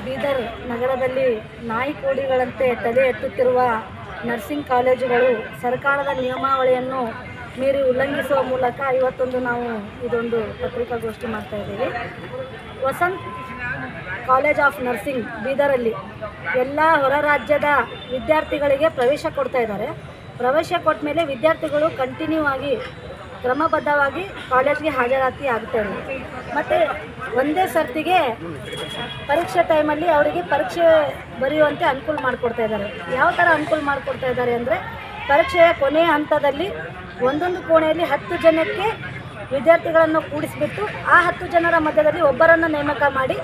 ಬೀದರ್ ನಗರದಲ್ಲಿ ನಾಯಿ ಕೋಳಿಗಳಂತೆ ತಲೆ ಎತ್ತುತ್ತಿರುವ ನರ್ಸಿಂಗ್ ಕಾಲೇಜುಗಳು ಸರ್ಕಾರದ ನಿಯಮಾವಳಿಯನ್ನು ಮೀರಿ ಉಲ್ಲಂಘಿಸುವ ಮೂಲಕ ಇವತ್ತೊಂದು ನಾವು ಇದೊಂದು ಪತ್ರಿಕಾಗೋಷ್ಠಿ ಮಾಡ್ತಾ ಇದ್ದೀವಿ. ವಸಂತ್ ಕಾಲೇಜ್ ಆಫ್ ನರ್ಸಿಂಗ್ ಬೀದರಲ್ಲಿ ಎಲ್ಲ ಹೊರ ರಾಜ್ಯದ ವಿದ್ಯಾರ್ಥಿಗಳಿಗೆ ಪ್ರವೇಶ ಕೊಡ್ತಾ ಇದ್ದಾರೆ. ಪ್ರವೇಶ ಕೊಟ್ಟ ಮೇಲೆ ವಿದ್ಯಾರ್ಥಿಗಳು ಕಂಟಿನ್ಯೂ ಆಗಿ ಕ್ರಮಬದ್ಧವಾಗಿ ಕಾಲೇಜ್ಗೆ ಹಾಜರಾತಿ ಆಗ್ತಾರೆ. ಮತ್ತು ಒಂದೇ ಸರ್ತಿಗೆ ಪರೀಕ್ಷೆ ಟೈಮಲ್ಲಿ ಅವರಿಗೆ ಪರೀಕ್ಷೆ ಬರೆಯುವಂತೆ ಅನುಕೂಲ ಮಾಡಿಕೊಡ್ತಾ ಇದ್ದಾರೆ. ಯಾವ ಥರ ಅನುಕೂಲ ಮಾಡಿಕೊಡ್ತಾ ಇದ್ದಾರೆ ಅಂದರೆ, ಪರೀಕ್ಷೆಯ ಕೊನೆಯ ಹಂತದಲ್ಲಿ ಒಂದೊಂದು ಕೋಣೆಯಲ್ಲಿ 10 ಜನಕ್ಕೆ ವಿದ್ಯಾರ್ಥಿಗಳನ್ನು ಕೂಡಿಸಿಬಿಟ್ಟು ಆ 10 ಜನರ ಮಧ್ಯದಲ್ಲಿ ಒಬ್ಬರನ್ನು ನೇಮಕ ಮಾಡಿ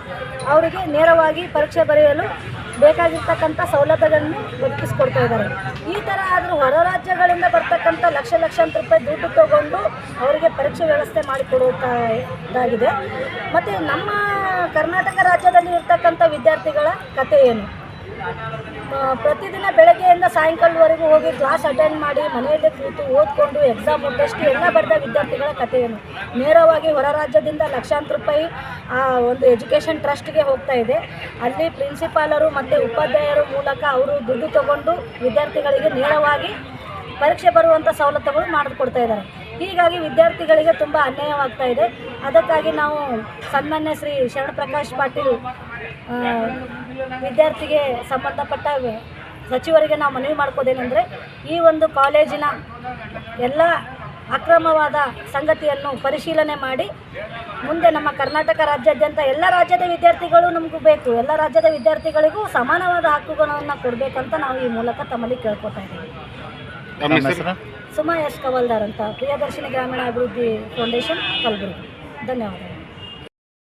ಅವರಿಗೆ ನೇರವಾಗಿ ಪರೀಕ್ಷೆ ಬರೆಯಲು ಬೇಕಾಗಿರ್ತಕ್ಕಂಥ ಸೌಲಭ್ಯಗಳನ್ನು ಒದಗಿಸ್ಕೊಡ್ತಾ ಇದ್ದಾರೆ. ಈ ಥರ ಆದರೂ ಹೊರ ರಾಜ್ಯಗಳಿಂದ ಬರ್ತಕ್ಕಂಥ ಲಕ್ಷಾಂತರ ರೂಪಾಯಿ ದುಡ್ಡು ತಗೊಂಡು ಅವರಿಗೆ ಪರೀಕ್ಷೆ ವ್ಯವಸ್ಥೆ ಮಾಡಿಕೊಡುವುದಾಗಿದೆ. ಮತ್ತು ನಮ್ಮ ಕರ್ನಾಟಕ ರಾಜ್ಯದಲ್ಲಿ ಇರ್ತಕ್ಕಂಥ ವಿದ್ಯಾರ್ಥಿಗಳ ಕಥೆ ಏನು? ಪ್ರತಿದಿನ ಬೆಳಗ್ಗೆಯಿಂದ ಸಾಯಂಕಾಲದವರೆಗೂ ಹೋಗಿ ಕ್ಲಾಸ್ ಅಟೆಂಡ್ ಮಾಡಿ ಮನೆಯಲ್ಲೇ ಕೂತು ಓದ್ಕೊಂಡು ಎಕ್ಸಾಮು ಟೆಸ್ಟ್ ಎಲ್ಲ ಬರೆದ ವಿದ್ಯಾರ್ಥಿಗಳ ಕಥೆ ಏನು? ನೇರವಾಗಿ ಹೊರ ರಾಜ್ಯದಿಂದ ಲಕ್ಷಾಂತರ ರೂಪಾಯಿ ಒಂದು ಎಜುಕೇಷನ್ ಟ್ರಸ್ಟ್ಗೆ ಹೋಗ್ತಾ ಇದೆ. ಅಲ್ಲಿ ಪ್ರಿನ್ಸಿಪಾಲರು ಮತ್ತು ಉಪಾಧ್ಯಾಯರ ಮೂಲಕ ಅವರು ದುಡ್ಡು ತಗೊಂಡು ವಿದ್ಯಾರ್ಥಿಗಳಿಗೆ ನೇರವಾಗಿ ಪರೀಕ್ಷೆ ಬರುವಂಥ ಸವಲತ್ತುಗಳು ಮಾಡಿಕೊಡ್ತಾ ಇದ್ದಾರೆ. ಹೀಗಾಗಿ ವಿದ್ಯಾರ್ಥಿಗಳಿಗೆ ತುಂಬ ಅನ್ಯಾಯವಾಗ್ತಾ ಇದೆ. ಅದಕ್ಕಾಗಿ ನಾವು ಸನ್ಮಾನ್ಯ ಶ್ರೀ ಶರಣಪ್ರಕಾಶ್ ಪಾಟೀಲ್ ವಿದ್ಯಾರ್ಥಿಗೆ ಸಂಬಂಧಪಟ್ಟ ಸಚಿವರಿಗೆ ನಾವು ಮನವಿ ಮಾಡ್ಕೋದೇನೆಂದರೆ, ಈ ಒಂದು ಕಾಲೇಜಿನ ಎಲ್ಲ ಅಕ್ರಮವಾದ ಸಂಗತಿಯನ್ನು ಪರಿಶೀಲನೆ ಮಾಡಿ ಮುಂದೆ ನಮ್ಮ ಕರ್ನಾಟಕ ರಾಜ್ಯಾದ್ಯಂತ ಎಲ್ಲ ರಾಜ್ಯದ ವಿದ್ಯಾರ್ಥಿಗಳು ನಮಗೂ ಬೇಕು, ಎಲ್ಲ ರಾಜ್ಯದ ವಿದ್ಯಾರ್ಥಿಗಳಿಗೂ ಸಮಾನವಾದ ಹಕ್ಕುಗಳನ್ನು ಕೊಡಬೇಕಂತ ನಾವು ಈ ಮೂಲಕ ತಮ್ಮಲ್ಲಿ ಕೇಳ್ಕೊತಾ ಇದ್ದೀವಿ. ಸುಮಾ ಎಸ್ ಕವಲ್ದಾರ್ ಅಂತ, ಪ್ರಿಯದರ್ಶಿನಿ ಗ್ರಾಮೀಣ ಅಭಿವೃದ್ಧಿ ಫೌಂಡೇಶನ್ ಕಲಬುರಗಿ. ಧನ್ಯವಾದಗಳು.